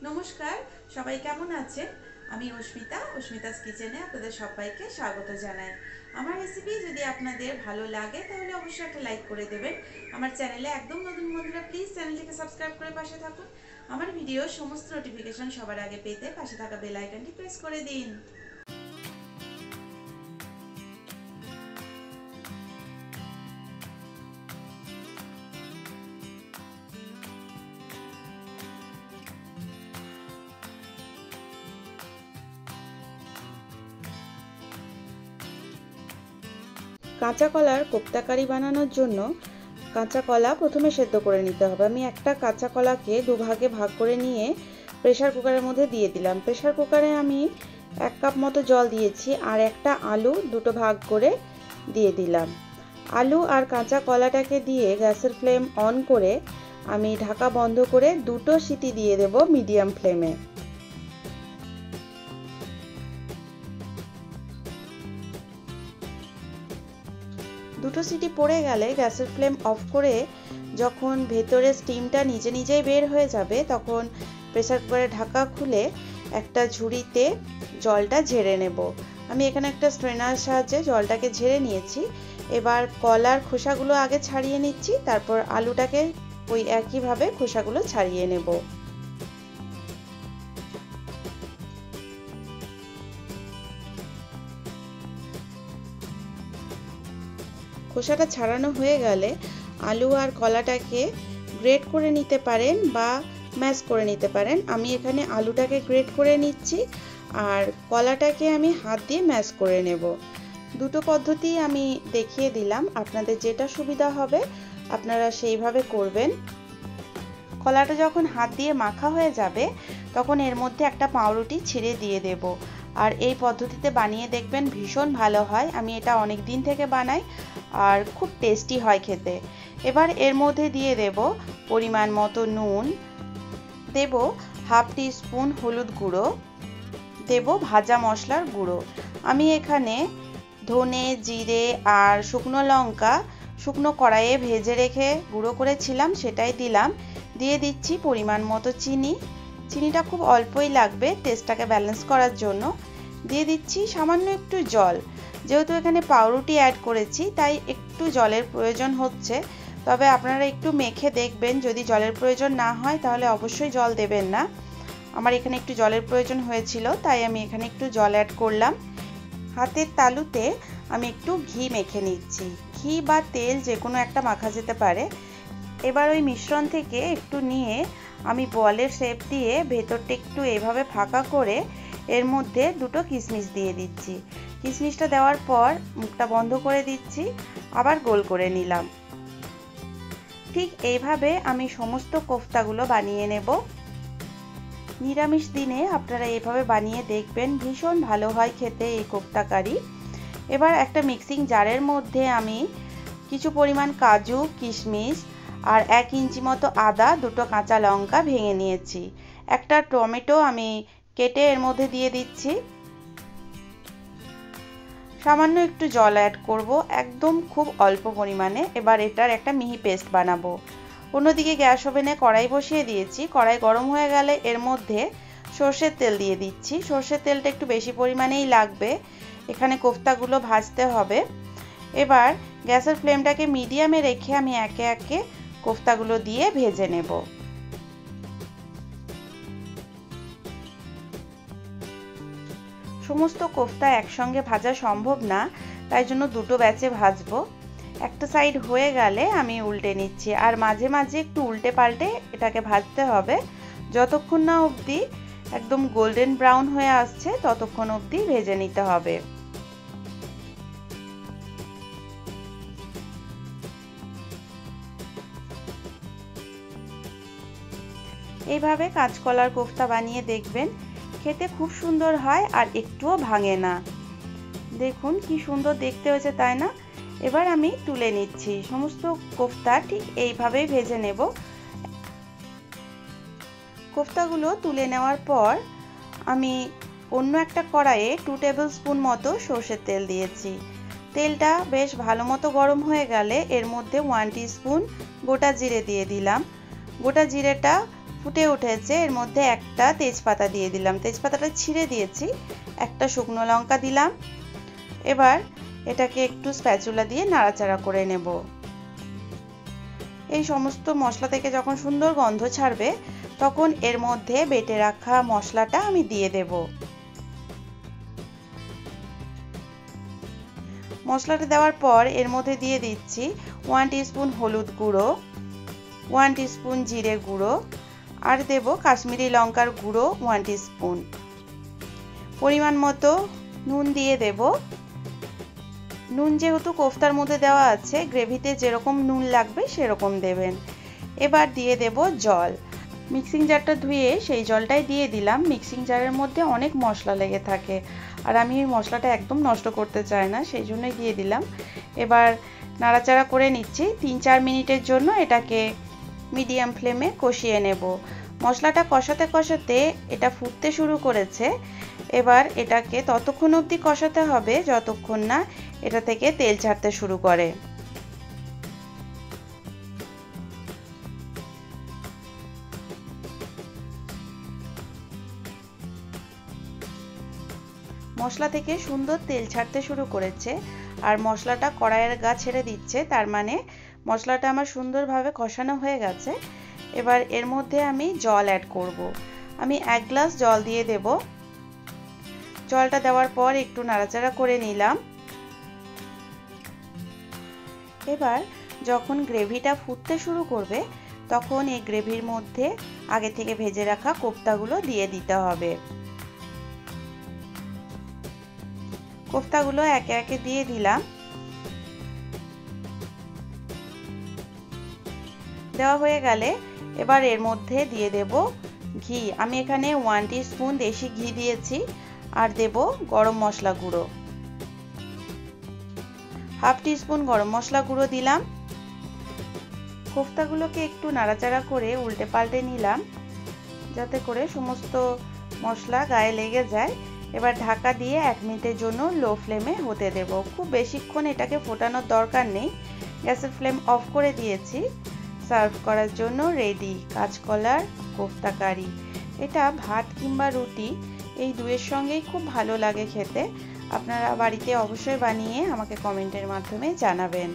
নমস্কার, সবাই কেমন আছেন? আমি অস্মিতাস কিচেনে আপনাদের সবাইকে স্বাগত জানাই। আমার রেসিপি যদি আপনাদের ভালো লাগে তাহলে অবশ্যই একটা লাইক করে দেবেন। আমার চ্যানেলে একদম নতুন বন্ধুরা প্লিজ চ্যানেলটিকে সাবস্ক্রাইব করে পাশে থাকুন। আমার ভিডিওর সমস্ত নোটিফিকেশন সবার আগে পেতে পাশে থাকা বেল আইকনটি প্রেস করে দিন। কাঁচা কলার কোপ্তাকারি বানানোর জন্য কাঁচা কলা প্রথমে সেদ্ধ করে নিতে হবে। আমি একটা কাঁচা কলাকে দুভাগে ভাগ করে নিয়ে প্রেসার কুকারের মধ্যে দিয়ে দিলাম। প্রেসার কুকারে আমি 1 কাপ মতো জল দিয়েছি আর একটা আলু দুটো ভাগ করে দিয়ে দিলাম। আলু আর কাঁচা কলাটাকে দিয়ে গ্যাসের ফ্লেম অন করে আমি ঢাকা বন্ধ করে 2টো সিটি দিয়ে দেব মিডিয়াম ফ্লেমে। দুটো সিটি পড়ে গেলে গ্যাসের ফ্লেম অফ করে যখন ভেতরে স্টিমটা নিজে নিজেই বের হয়ে যাবে তখন প্রেসার কুকারের ঢাকা খুলে একটা ঝুড়িতে জলটা ঝেড়ে নেব। আমি এখানে একটা স্ট্রেনার সাহায্যে জলটাকে ঝেড়ে নিয়েছি। এবার কলার খোসাগুলো আগে ছাড়িয়ে নিচ্ছি, তারপর আলুটাকে ওই একইভাবে খোসাগুলো ছাড়িয়ে নেব। খোসাটা ছাড়ানো হয়ে গেলে আলু আর কলাটাকে গ্রেট করে নিতে পারেন বা ম্যাশ করে নিতে পারেন। আমি এখানে আলুটাকে গ্রেট করে নিচ্ছি আর কলাটাকে আমি হাত দিয়ে ম্যাশ করে নেব। দুটো পদ্ধতি আমি দেখিয়ে দিলাম, আপনাদের যেটা সুবিধা হবে আপনারা সেইভাবে করবেন। কলাটা যখন হাত দিয়ে মাখা হয়ে যাবে তখন এর মধ্যে একটা পাউরুটি ছিঁড়ে দিয়ে দেব। আর এই পদ্ধতিতে বানিয়ে দেখবেন ভীষণ ভালো হয়। আমি এটা অনেক দিন থেকে বানাই আর খুব টেস্টি হয় খেতে। এবার এর মধ্যে দিয়ে দেব পরিমাণ মতো নুন, দেব হাফ টিস্পুন হলুদ গুঁড়ো, দেব ভাজা মশলার গুঁড়ো। আমি এখানে ধনে, জিরে আর শুকনো লঙ্কা শুকনো কড়াইয়ে ভেজে রেখে গুঁড়ো করেছিলাম সেটাই দিলাম। দিয়ে দিচ্ছি পরিমাণ মতো চিনি। চিনিটা খুব অল্পই লাগবে টেস্টটাকে ব্যালেন্স করার জন্য। দিয়ে দিচ্ছি সামান্য একটু জল। যেহেতু এখানে পাউরুটি অ্যাড করেছি তাই একটু জলের প্রয়োজন হচ্ছে, তবে আপনারা একটু মেখে দেখবেন, যদি জলের প্রয়োজন না হয় তাহলে অবশ্যই জল দেবেন না। আমার এখানে একটু জলের প্রয়োজন হয়েছিল তাই আমি এখানে একটু জল অ্যাড করলাম। হাতের তালুতে আমি একটু ঘি মেখে নিচ্ছি। ঘি বা তেল যে কোনো একটা মাখা যেতে পারে। এবার ওই মিশ্রণ থেকে একটু নিয়ে আমি বলের শেপ দিয়ে ভেতরটা একটু এইভাবে ফাঁকা করে এর মধ্যে দুটো কিশমিশ দিয়ে দিচ্ছি। কিশমিশটা দেওয়ার পর মুখটা বন্ধ করে দিচ্ছি, আবার গোল করে নিলাম। ঠিক এইভাবে আমি সমস্ত কোফতাগুলো বানিয়ে নেব। নিরামিষ দিনে আপনারা এইভাবে বানিয়ে দেখবেন, ভীষণ ভালো হয় খেতে এই কোফতা কারি। এবার একটা মিক্সিং জারের মধ্যে আমি কিছু পরিমাণ কাজু, কিশমিশ আর 1 ইঞ্চি মতো আদা, দুটো কাঁচা লঙ্কা ভেঙে নিয়েছি। একটা টমেটো আমি কেটে এর মধ্যে দিয়ে দিচ্ছি। সামান্য একটু জল অ্যাড করব, একদম খুব অল্প পরিমাণে। এবার এটার একটা মিহি পেস্ট বানাবো। অন্যদিকে গ্যাস ওভেনে কড়াই বসিয়ে দিয়েছি। কড়াই গরম হয়ে গেলে এর মধ্যে সর্ষের তেল দিয়ে দিচ্ছি। সর্ষের তেলটা একটু বেশি পরিমাণেই লাগবে, এখানে কোফতাগুলো ভাজতে হবে। এবার গ্যাসের ফ্লেমটাকে মিডিয়ামে রেখে আমি একে একে কোফতাগুলো দিয়ে ভেজে নেব। সমস্ত কোফতা একসঙ্গে ভাজা সম্ভব না, তাই জন্য দুটো ব্যাচে ভাজবো। একটা সাইড হয়ে গেলে আমি উল্টে নিচ্ছি আর মাঝে মাঝে একটু উল্টে পাল্টে এটাকে ভাজতে হবে যতক্ষণ না অবধি একদম গোল্ডেন ব্রাউন হয়ে আসছে, ততক্ষণ অবধি ভেজে নিতে হবে। এইভাবে কাঁচকলার কোফতা বানিয়ে দেখবেন, খেতে খুব সুন্দর হয় আর একটুও ভাঙে না। দেখুন কি সুন্দর দেখতে হয়েছে, তাই না? এবার আমি তুলে নিচ্ছি। সমস্ত কোফতা ঠিক এইভাবেই ভেজে নেব। কোফতাগুলো তুলে নেওয়ার পর আমি অন্য একটা কড়াইয়ে 2 টেবিল স্পুন মতো সর্ষের তেল দিয়েছি। তেলটা বেশ ভালো মতো গরম হয়ে গেলে এর মধ্যে 1 টিস্পুন গোটা জিরে দিয়ে দিলাম। গোটা জিরেটা ফুটে উঠেছে, এর মধ্যে একটা তেজপাতা দিয়ে দিলাম, তেজপাতাটা ছিঁড়ে দিয়েছি, একটা শুকনো লঙ্কা দিলাম। এবার এটাকে একটু স্প্যাচুলা দিয়ে নাড়াচাড়া করে নেব। এই সমস্ত মশলা থেকে যখন সুন্দর গন্ধ ছাড়বে তখন এর মধ্যে বেটে রাখা মশলাটা আমি দিয়ে দেব। মশলাটা দেওয়ার পর এর মধ্যে দিয়ে দিচ্ছি 1 টিস্পুন হলুদ গুঁড়ো, 1 টিস্পুন জিরে গুঁড়ো, আর দেব কাশ্মীরি লঙ্কার গুঁড়ো 1 টিস্পুন। পরিমাণ মতো নুন দিয়ে দেব। নুন যেহেতু কোফতার মধ্যে দেওয়া আছে, গ্রেভিতে যেরকম নুন লাগবে সেরকম দেবেন। এবার দিয়ে দেব জল। মিক্সিং জারটা ধুয়ে সেই জলটাই দিয়ে দিলাম। মিক্সিং জারের মধ্যে অনেক মশলা লেগে থাকে আর আমি এই মশলাটা একদম নষ্ট করতে চাই না, সেই জন্যই দিয়ে দিলাম। এবার নাড়াচাড়া করে নিচ্ছি। 3-4 মিনিটের জন্য এটাকে মিডিয়াম ফ্লেমে কষিয়ে নেব। মশলাটা কষাতে কষাতে এটা ফুটতে শুরু করেছে। এবার এটাকে ততক্ষণ অবধি কষাতে হবে যতক্ষণ না এটা থেকে তেল ছাড়তে শুরু করে। মশলা থেকে সুন্দর তেল ছাড়তে শুরু করেছে আর মশলাটা কড়াইয়ের গা ছেড়ে দিচ্ছে, তার মানে মশলাটা আমার সুন্দরভাবে কষানো হয়ে গেছে। এবার এর মধ্যে আমি জল অ্যাড করব। আমি 1 গ্লাস জল দিয়ে দেব। জলটা দেওয়ার পর একটু নাড়াচাড়া করে নিলাম। এবার যখন গ্রেভিটা ফুটতে শুরু করবে তখন এই গ্রেভির মধ্যে আগে থেকে ভেজে রাখা কোফতাগুলো দিয়ে দিতে হবে। কোফতাগুলো একে একে দিয়ে দিলাম। দেওয়া হয়ে গেলে এবার এর মধ্যে দিয়ে দেব ঘি। আমি এখানে 1 টিস্পুন দেশি ঘি দিয়েছি আর দেব গরম মশলা গুঁড়ো। 1/2 টিস্পুন গরম মশলা গুঁড়ো দিলাম। কোফতাগুলোকে একটু নাড়াচাড়া করে উল্টে পাল্টে নিলাম যাতে করে সমস্ত মশলা গায়ে লেগে যায়। এবার ঢাকা দিয়ে 1 মিনিটের জন্য লো ফ্লেমে হতে দেব। খুব বেশিক্ষণ এটাকে ফোটানোর দরকার নেই। গ্যাসের ফ্লেম অফ করে দিয়েছি। সার্ভ করার জন্য রেডি কাঁচকলার কোফতা কারি। এটা ভাত কিংবা রুটি এই দুয়ের সঙ্গেই খুব ভালো লাগে খেতে। আপনারা বাড়িতে অবশ্যই বানিয়ে আমাকে কমেন্টের মাধ্যমে জানাবেন।